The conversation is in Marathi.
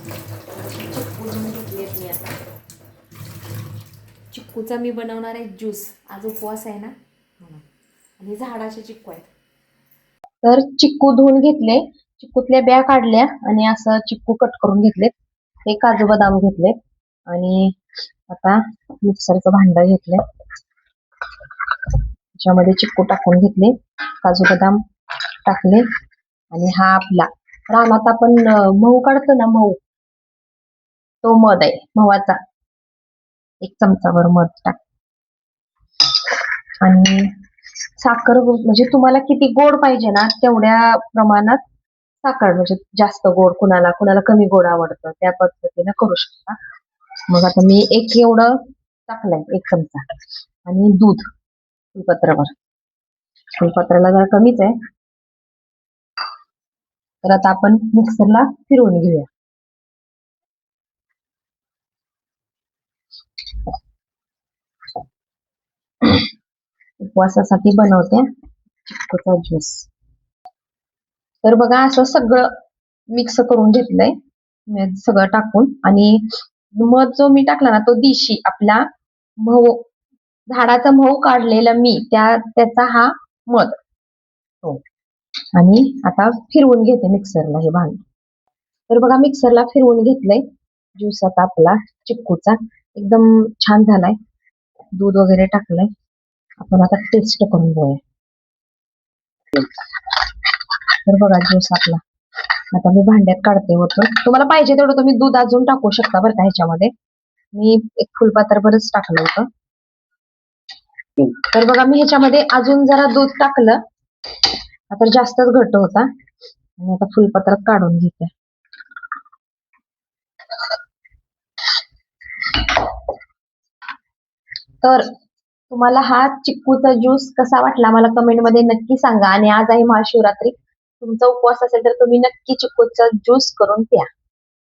चिक्कू धुवून घेतलेत मी आता. चिक्कूचा मी बनवणार आहे ज्यूस. आज उपवास आहे ना म्हणून. आणि झाडाचे चिक्कू आहेत. तर चिक्कू धुवून घेतले, चिक्कूतल्या ब्या काढल्या आणि असं चिक्कू कट करून घेतलेत. हे काजू बदाम घेतलेत आणि आता मिक्सरचं भांड घेतलंय. त्याच्यामध्ये चिक्कू टाकून घेतले, काजू बदाम टाकले आणि हा आपला रानात आपण महू काढतो ना, महू, तो मध आहे, गव्हाचा. 1 चमचाभर मध टाक आणि साखर, म्हणजे तुम्हाला किती गोड पाहिजे ना तेवढ्या प्रमाणात साखर, म्हणजे जास्त गोड कुणाला कुणाला कमी गोड आवडतं त्या पद्धतीने करू शकता. मग आता मी एक एवढं टाकलंय, 1 चमचा. आणि दूध फुलपत्रभर. फुलपत्राला जरा कमीच आहे. तर आता आपण मिक्सरला फिरवून घेऊया. उपवासासाठी बनवते चिक्कूचा ज्यूस. तर बघा असं सगळं मिक्स करून घेतलंय सगळं टाकून. आणि मध जो मी टाकला ना तो देशी आपला महू, झाडाचा महू काढलेला मी त्याचा हा मध. हो. आणि आता फिरवून घेते मिक्सरला हे भांड. तर बघा मिक्सरला फिरवून घेतलंय. ज्यूस आता आपला चिक्कूचा एकदम छान झालाय. दूध वगैरे टाकलंय. आपण आता टेस्ट करून बघूया. तर बघा ज्यूस आपला आता मी भांड्यात काढते होतो. तुम्हाला पाहिजे तेवढं तुम्ही दूध अजून टाकू शकता बरं का ह्याच्यामध्ये. मी 1 फुलपात्रभरच टाकलं होतं. तर बघा मी ह्याच्यामध्ये अजून जरा दूध टाकलं, आता जास्तच घट्ट होता. आणि आता फुलपत्रात काढून घेते. तर तुम्हाला हा चिक्कूचा ज्यूस कसा वाटला मला कमेंटमध्ये नक्की सांगा. आणि आज आहे महाशिवरात्री, तुमचा उपवास असेल तर तुम्ही नक्की चिक्कूचा ज्यूस करून प्या.